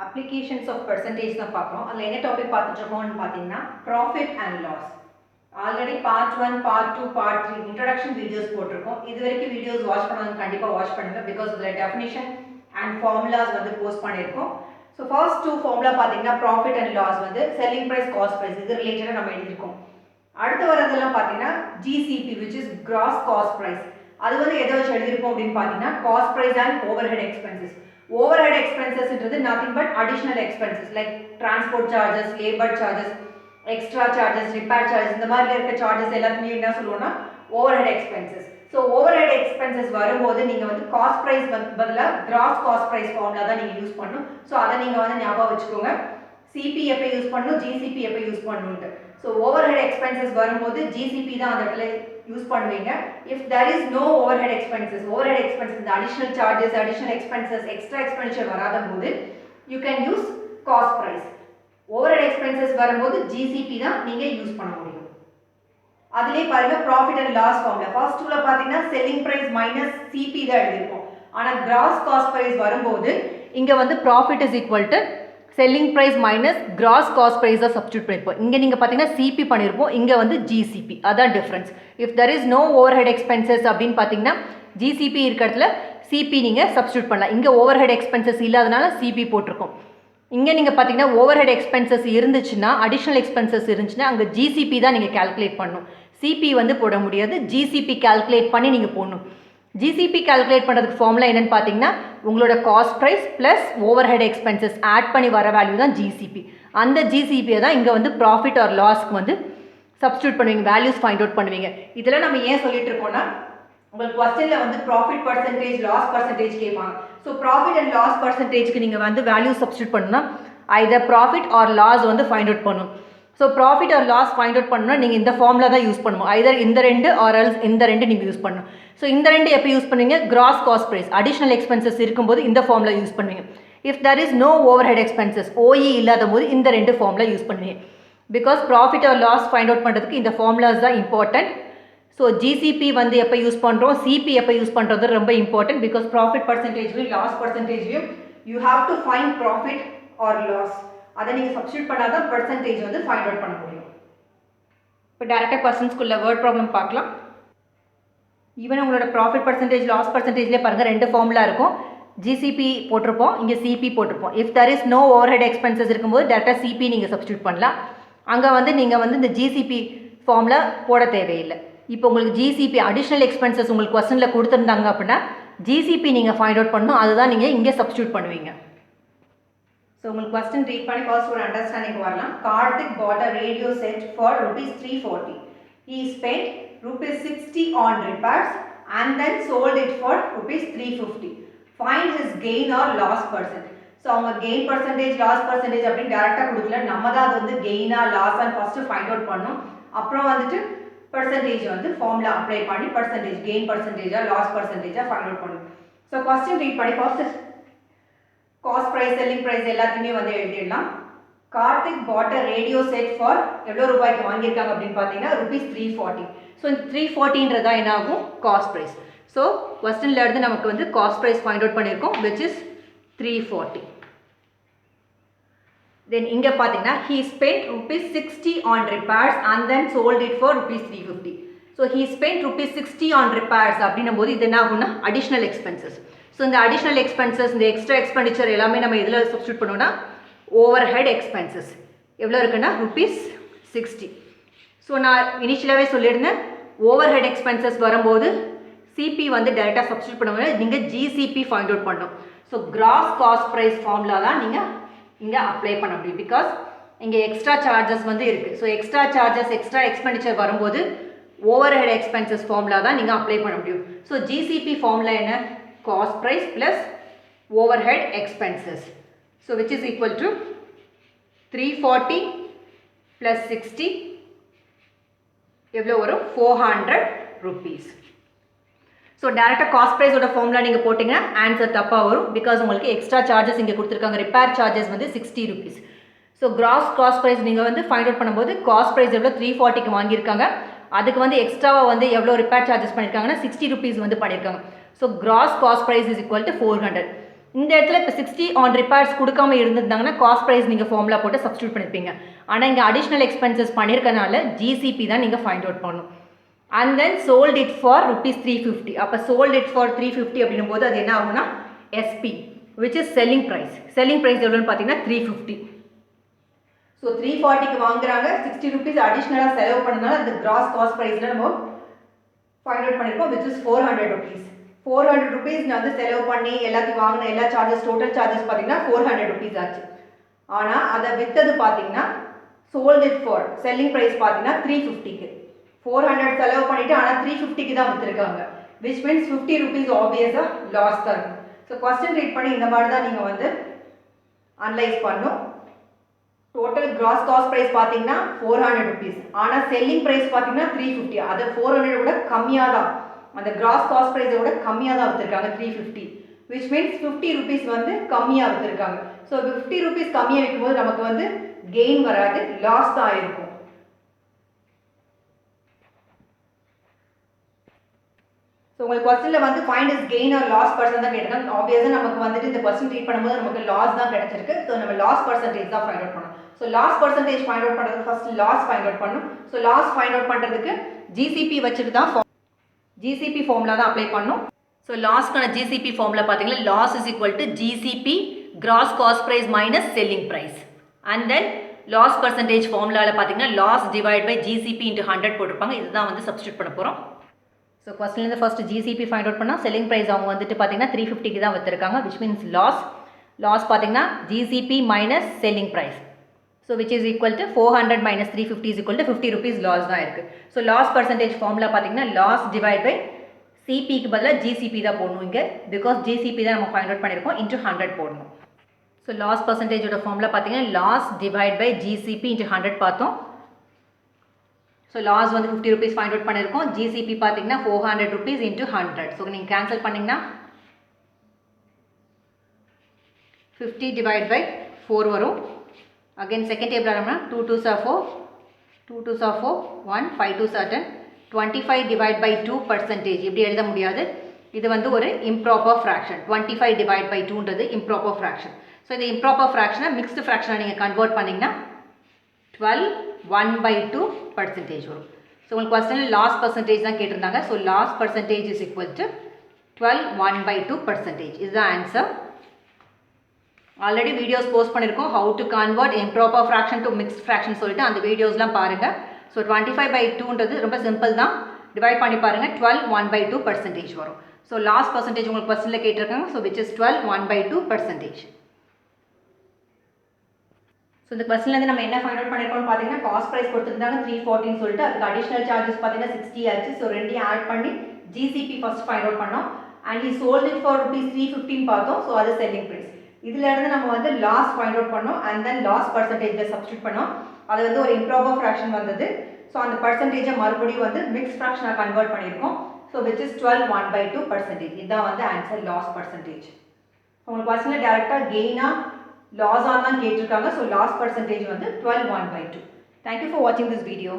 applications of percentage தான் பார்க்குறோம். அதில் என்ன டாபிக் பார்த்துட்டு இருக்கோம்னு பார்த்தீங்கன்னா profit and loss. Already part 1, part 2, part 3 introduction videos போட்டிருக்கோம். இது வரைக்கும் வீடியோஸ் வாட்ச் பண்ணாங்க கண்டிப்பாக வாட்ச் பண்ணுங்க. பிகாஸ் இதில் டெஃபினிஷன் அண்ட் ஃபார்முலாஸ் வந்து போஸ்ட் பண்ணியிருக்கோம். ஸோ ஃபர்ஸ்ட் 2 ஃபார்முலா பார்த்தீங்கன்னா ப்ராஃபிட் அண்ட் லாஸ் வந்து செல்லிங் ப்ரைஸ், காஸ்ட் ப்ரைஸ், இது ரிலேட்டடாக நம்ம எழுதியிருக்கோம். அடுத்து வரதெல்லாம் பார்த்தீங்கன்னா GCP which is gross cost price. அது வந்து எதை வச்சு எழுதியிருப்போம் அப்படின்னு பார்த்தீங்கன்னா cost price and overhead expenses. overhead expenses is nothing but additional expenses like transport charges, labor charges, extra charges, repair charges. இந்த மாதிரி இருக்க charges எல்லாத்தையுமே என்ன சொல்லுவோம்னா overhead expenses. So overhead expenses வரும்போது நீங்க வந்து cost price பதிலா gross cost price formula தான் நீங்க யூஸ் பண்ணணும். So அதை நீங்க வந்து ஞாபகம் வச்சுக்கோங்க. CP எப்ப யூஸ் பண்ணணும், GCP எப்ப யூஸ் பண்ணணும்னு. So overhead expenses வரும்போது GCP தான் அந்த இடத்துல யூஸ் பண்ணுவீங்க. If there is no overhead expenses, the additional charges, additional expenses, extra expenditure வராத போது you can use cost price. Overhead expenses வரும்போது GCP தான் நீங்க யூஸ் பண்ண முடியும். அதிலே பாருங்க profit and loss formula. First டூல பாத்தீங்கன்னா selling price minus CP தான் எழுதிருப்போம். ஆனா gross cost price வரும்போது இங்க வந்து profit is equal to selling price minus gross cost price தான் substitute பண்ணிருப்போம். இங்க நீங்க பாத்தீங்கன்னா CP பண்ணிருப்போம், இங்க வந்து GCP. அதான் difference. If there is no overhead expenses அப்படினு பாத்தீங்கன்னா GCP இருக்க இடத்துல CP நீங்க substitute பண்ணலாம். இங்க overhead expenses இல்லாதனால CP போட்டுருக்கோம். இங்க நீங்க பாத்தீங்கன்னா overhead expenses இருந்துச்சுன்னா, additional expenses இருந்துச்சுன்னா அங்க GCP தான் நீங்க calculate பண்ணணும். CP வந்து போட முடியாது. GCP calculate பண்ணி நீங்க போடணும். GCP calculate பண்ணுறதுக்கு ஃபார்முலா என்னன்னு பார்த்தீங்கன்னா உங்களோட cost price plus overhead expenses add பண்ணி வர வேல்யூ தான் GCP. அந்த GCPயை தான் இங்கே வந்து ப்ராஃபிட் ஆர் லாஸ்க்கு வந்து சப்ஸ்டியூட் பண்ணுவீங்க, வேல்யூஸ் ஃபைண்ட் அவுட் பண்ணுவீங்க. இதெல்லாம் நம்ம ஏன் சொல்லிட்டு இருக்கோம்னா உங்களுக்கு கொஸ்டினில் வந்து ப்ராஃபிட் பர்சன்டேஜ், லாஸ் பர்சன்டேஜ் கேட்பாங்க. ஸோ ப்ராஃபிட் அண்ட் லாஸ் பர்சன்டேஜ்க்கு நீங்கள் வந்து வேல்யூ சப்ஸ்டியூட் பண்ணணும்னா ஐதர் ப்ராஃபிட் ஆர் லாஸ் வந்து ஃபைண்ட் அவுட் பண்ணணும். So profit or loss find out பண்ணணும்னா நீங்கள் இந்த ஃபார்முலா தான் யூஸ் பண்ணணும். ஐதர் இந்த ரெண்டு ஆர் எல்ஸ் இந்த ரெண்டு நீங்கள் யூஸ் பண்ணணும். ஸோ இந்த ரெண்டு எப்போ யூஸ் பண்ணுவீங்க, gross cost price additional expenses இருக்கும்போது இந்த ஃபார்முலா யூஸ் பண்ணுவீங்க. If there is no overhead expenses, OE இல்லாத போது இந்த ரெண்டு ஃபார்முலா யூஸ் பண்ணுவீங்க. Because profit or loss find out பண்ணுறதுக்கு இந்த ஃபார்முலாஸ் தான் இம்பார்ட்டன்ட். ஸோ GCP வந்து எப்போ யூஸ் பண்ணுறோம், CP எப்போ யூஸ் பண்ணுறது ரொம்ப இம்பார்ட்டன்ட். பிகாஸ் ப்ராஃபிட் பர்சன்டேஜ்லையும் லாஸ் பர்சன்டேஜ்லையும் you have to find profit or loss. அதை நீங்கள் சப்ஸ்டியூட் பண்ணால் தான் பர்சன்டேஜ் வந்து ஃபைண்ட் அவுட் பண்ண முடியும். இப்போ டேரெக்டாக கொஸ்டின்ஸ்குள்ள வேர்ட் ப்ராப்ளம் பார்க்கலாம். ஈவன் உங்களோட ப்ராஃபிட் பர்சன்டேஜ், லாஸ் பர்சன்டேஜ்லேயே பாருங்கள் ரெண்டு ஃபார்முலா இருக்கும். GCP போட்டிருப்போம், இங்கே CP போட்டிருப்போம். If there is no overhead expenses இருக்கும்போது டேரெக்டாக CP நீங்கள் சப்ஸ்டியூட் பண்ணலாம். அங்கே வந்து நீங்கள் வந்து இந்த GCP ஃபார்முலா போட தேவையில்லை. இப்போ உங்களுக்கு GCP அடிஷ்னல் எக்ஸ்பென்சஸ் உங்களுக்கு கொஸ்டினில் கொடுத்துருந்தாங்க அப்படின்னா GCP நீங்கள் ஃபைண்ட் அவுட் பண்ணணும், அதுதான் நீங்கள் இங்கே சப்ஸ்டியூட் பண்ணுவீங்க. ஸோ உங்களுக்கு கொஸ்டின் ரீட் பண்ணி ஃபர்ஸ்ட் ஒரு அண்டர்ஸ்டாண்டிங் வரலாம். Karthik bought a radio set for ₹340. He spent ₹60 on repairs and then sold it for ₹350. Find his gain or loss percent. So அவங்க கெயின் பர்சன்டேஜ், லாஸ் பர்சன்டேஜ் அப்படின்னு டேரெக்டாக கொடுக்கல, நம்ம தான் அது வந்து கெயினா லாஸாக ஃபர்ஸ்ட்டு ஃபைண்ட் அவுட் பண்ணணும். அப்புறம் வந்துட்டு பர்சன்டேஜ் வந்து ஃபார்முலா அப்ளை பண்ணி பர்சன்டேஜ், கெயின் பர்சன்டேஜா லாஸ் பர்சன்டேஜா ஃபைண்ட் அவுட் பண்ணணும். ஸோ கொஸ்டின் ரீட் பண்ணி first cost price, selling price எல்லாத்தையுமே வந்து எழுதிடலாம். Karthik bought a radio set for எவ்வளோ ரூபாய்க்கு வாங்கியிருக்காங்க அப்படின்னு பார்த்தீங்கன்னா ₹340. ஸோ இந்த 340ன்றதா என்ன ஆகும், காஸ்ட் ப்ரைஸ். ஸோ கொஸ்டின்ல இருந்து நமக்கு வந்து காஸ்ட் ப்ரைஸ் ஃபைண்ட் அவுட் பண்ணியிருக்கோம், which is 340. தென் இங்கே பார்த்தீங்கன்னா he spent ₹60 on repairs and then sold it for ₹350. So he spent ₹60 on repairs அப்படின்னும் போது இது என்ன ஆகும்னா அடிஷ்னல் எக்ஸ்பென்சஸ். ஸோ இந்த அடிஷ்னல் எக்ஸ்பென்சஸ், இந்த எக்ஸ்ட்ரா எக்ஸ்பெண்டிச்சர் எல்லாமே நம்ம இதில் சப்ஸ்டியூட் பண்ணோம்னா ஓவர் ஹெட் எக்ஸ்பென்சஸ் எவ்வளோ இருக்குன்னா ₹60. ஸோ நான் இனிஷியலாகவே சொல்லியிருந்தேன் ஓவர் ஹெட் எக்ஸ்பென்சஸ் வரும்போது CP வந்து டேரெக்டாக சப்ஸ்டியூட் பண்ணும்போது நீங்கள் GCP ஃபைண்ட் அவுட் பண்ணணும். So gross cost price formula தான் நீங்கள் இங்கே அப்ளை பண்ண முடியும். பிகாஸ் இங்கே எக்ஸ்ட்ரா சார்ஜஸ் வந்து இருக்குது. So extra charges, extra expenditure வரும்போது ஓவர் ஹெட் எக்ஸ்பென்சஸ் ஃபார்முலா தான் நீங்கள் அப்ளை பண்ண முடியும். ஸோ GCP ஃபார்முலா என்ன, cost price plus overhead expenses. So which is equal to 340 plus 60 எவ்வளோ வரும், ₹400. ஸோ டேரெக்டாக காஸ்ட் ப்ரைஸோட ஃபார்முலா நீங்கள் போட்டிங்கன்னா ஆன்சர் தப்பாக வரும். பிகாஸ் உங்களுக்கு எக்ஸ்ட்ரா சார்ஜஸ் இங்கே கொடுத்துருக்காங்க. ரிப்பேர் சார்ஜஸ் வந்து ₹60. ஸோ கிராஸ் காஸ்ட் ப்ரைஸ் நீங்கள் வந்து ஃபைண்ட் அவுட் பண்ணும்போது காஸ்ட் ப்ரைஸ் எவ்வளோ 340க்கு வாங்கியிருக்காங்க, அதுக்கு வந்து எக்ஸ்ட்ராவாக வந்து எவ்வளோ ரிப்பேர் சார்ஜஸ் பண்ணியிருக்காங்கன்னா ₹60 வந்து பண்ணியிருக்காங்க. So gross cost price is equal to 400. இந்த இடத்துல இப்போ 60 ஆன் ரிப்பேர்ஸ் கொடுக்காம இருந்திருந்தாங்கன்னா காஸ்ட் ப்ரைஸ் நீங்கள் ஃபார்முலா போட்டு சப்ஸ்டியூட் பண்ணியிருப்பீங்க. ஆனால் இங்கே அடிஷ்னல் எக்ஸ்பென்சஸ் பண்ணியிருக்கனால ஜிசிபி தான் நீங்கள் ஃபைண்ட் அவுட் பண்ணணும். And then sold it for ₹350. அப்போ சோல்ட் இட் ஃபார் 350 அப்படின்னும் போது அது என்ன ஆகும்னா SP which is selling price. Selling price எவ்வளோன்னு பார்த்தீங்கன்னா 350. ஸோ 340க்கு வாங்குறாங்க, ₹60 அடிஷ்னலாக செலவு பண்ணனால அந்த கிராஸ் காஸ்ட் ப்ரைஸில் நம்ம ஃபைண்ட் அவுட் பண்ணியிருக்கோம் விச் இஸ் ₹400. ₹400 நான் வந்து செலவு பண்ணி எல்லாத்தையும் வாங்கின எல்லா சார்ஜஸ் டோட்டல் சார்ஜஸ் பார்த்தீங்கன்னா ₹400 ஆச்சு. ஆனால் அதை விற்றது பார்த்தீங்கன்னா sold it for selling price பார்த்தீங்கன்னா 350க்கு. 400 செலவு பண்ணிவிட்டு ஆனால் 350க்கு தான் விற்றுருக்காங்க. விச் மீன்ஸ் ₹50 ஆப்வியஸாக லாஸ் தான் இருக்கும். ஸோ கொஸ்டின் ரீட் பண்ணி இந்த மாதிரி தான் நீங்கள் வந்து அனலைஸ் பண்ணும். டோட்டல் கிராஸ் காஸ்ட் ப்ரைஸ் பார்த்தீங்கன்னா ₹400. ஆனால் செல்லிங் ப்ரைஸ் பார்த்தீங்கன்னா 350. அது 400 விட கம்மியாக தான், அந்த கிராஸ் காஸ்ட் ப்ரைஸை விட கம்மியாக தான் விற்றுருக்காங்க 350. விச் மீன்ஸ் ₹50 வந்து கம்மியாக விற்றுருக்காங்க. ஸோ ₹50 கம்மியாக விற்கும்போது நமக்கு வந்து கெயின் வராது, லாஸ் தான் ஆயிருக்கும். ஸோ உங்களுக்கு கொஸ்டினில் வந்து find is gain or loss percent தான் கேட்டிருக்காங்க. ஆப்வியஸாக நமக்கு வந்துட்டு இந்த கொஸ்டின் ரீட் பண்ணும்போது நமக்கு லாஸ் தான் கிடைச்சிருக்கு. ஸோ நம்ம லாஸ் பர்சன்டேஜ் தான் ஃபைண்ட் அவுட் பண்ணணும். So loss percentage find out பண்ணுறதுக்கு ஃபர்ஸ்ட் லாஸ் ஃபைண்ட் அவுட் பண்ணணும். ஸோ லாஸ் ஃபைண்ட் அவுட் பண்ணுறதுக்கு ஜிசிபி வச்சுட்டு தான் ஜிசிபி ஃபார்முலா தான் அப்ளை பண்ணணும். ஸோ லாஸ்க்கான ஜிசிபி ஃபார்முலா பார்த்தீங்கன்னா loss is equal to GCP gross cost price minus selling price. And then loss percentage ஃபார்முலாவில் பார்த்தீங்கன்னா loss divide by GCP into 100 போட்டிருப்பாங்க. இதுதான் வந்து சப்ஸ்டியூட் பண்ண போகிறோம். So கொஸ்டின்லேருந்து first GCP find out பண்ணால் செல்லிங் ப்ரைஸ் அவங்க வந்துட்டு பார்த்தீங்கன்னா 350க்கு தான் விற்றுருக்காங்க. விச் மீன்ஸ் லாஸ் பார்த்தீங்கன்னா GCP minus selling price. So which is equal to 400 minus 350 is equal to ₹50 loss தான் இருக்குது. ஸோ லாஸ் பர்சன்டேஜ் ஃபார்முலா பார்த்தீங்கன்னா லாஸ் டிவைட் பை சிபிக்கு பதிலாக ஜிசிபி தான் போடணும் இங்கே, பிகாஸ் ஜிசிபி தான் நம்ம ஃபைண்ட் அவுட் பண்ணியிருக்கோம், இன்ட்டு 100 போடணும். ஸோ லாஸ் பர்சன்டேஜோட ஃபார்முலா பார்த்தீங்கன்னா loss divide by GCP into 100 பார்த்தோம். ஸோ லாஸ் வந்து ₹50 ஃபைண்ட் அவுட் பண்ணியிருக்கோம். ஜிசிபி பார்த்தீங்கன்னா ₹400 இன்ட்டு 100. ஸோ நீங்கள் கேன்சல் பண்ணிங்கன்னா 50 டிவைட் பை 4 வரும். அகைன் செகண்ட் டேபிள் ஆரம்பினா 2 2s are 4, 2 2s are 4, 1 5 2s are 10, 25 divide by 2% இப்படி எழுத முடியாது. இது வந்து ஒரு இம்ப்ராப்பர் ஃப்ராக்ஷன். 25 டிவைட் பை 2ன்றது இம்ப்ராப்பர் ஃப்ராக்ஷன். ஸோ இந்த இம்ப்ராப்பர் ஃப்ராக்ஷனை மிக்ஸ்டு ஃப்ராக்ஷனை நீங்கள் கன்வெர்ட் பண்ணிங்கன்னா 12 1/2% வரும். ஸோ உங்களுக்கு கொஸ்டினில் லாஸ் பர்சன்டேஜ் தான் கேட்டிருந்தாங்க. So loss percentage is equal to 12 1/2%. இதுதான் ஆன்சர். ஆல்ரெடி வீடியோஸ் போஸ்ட் பண்ணியிருக்கோம், how to convert improper fraction to mixed fraction சொல்லிட்டு அந்த வீடியோஸ்லாம் பாருங்கள். ஸோ 25/2ன்றது ரொம்ப சிம்பிள் தான், டிவைட் பண்ணி பாருங்கள், 12 1/2% வரும். ஸோ லாஸ் பர்சன்டேஜ் உங்களுக்கு கொஸ்டினில் கேட்டிருக்காங்க. So which is 12 1/2%. ஸோ இந்த கொஸ்டின்லேருந்து நம்ம என்ன ஃபைண்ட் அவுட் பண்ணியிருக்கோம்னு பார்த்தீங்கன்னா காஸ்ட் ப்ரைஸ் கொடுத்துருந்தாங்க 340 சொல்லிட்டு, அதுக்கு அடிஷனல் சார்ஜஸ் பார்த்தீங்கன்னா 60 ஆச்சு. ஸோ ரெண்டையும் ஆட் பண்ணி ஜிசிபி ஃபர்ஸ்ட் ஃபைண்ட் அவுட் பண்ணோம். And he sold it for ₹315 பார்த்தோம். ஸோ அது செல்லிங் ப்ரைஸ். இதில் இருந்து நம்ம வந்து லாஸ் ஃபைண்ட் அவுட் பண்ணோம். அண்ட் தென் லாஸ் பர்சன்டேஜில் சப்ஸ்டியூட் பண்ணோம். அது வந்து ஒரு இம்ப்ராப்பர் ஃப்ராக்ஷன் வந்தது. ஸோ அந்த பர்சன்டேஜை மறுபடியும் வந்து மிக்ஸ் ஃப்ராக்ஷனாக கன்வெர்ட் பண்ணியிருக்கோம். So which is 12 1/2%. இதுதான் வந்து ஆன்சர் லாஸ் பர்சன்டேஜ். உங்களுக்கு கொஸ்டினில் டேரெக்டாக கெயினாக லாஸாக தான் கேட்டிருக்காங்க. ஸோ லாஸ் பர்சன்டேஜ் வந்து 12 1/2. தேங்க்யூ ஃபார் வாட்சிங் திஸ் வீடியோ.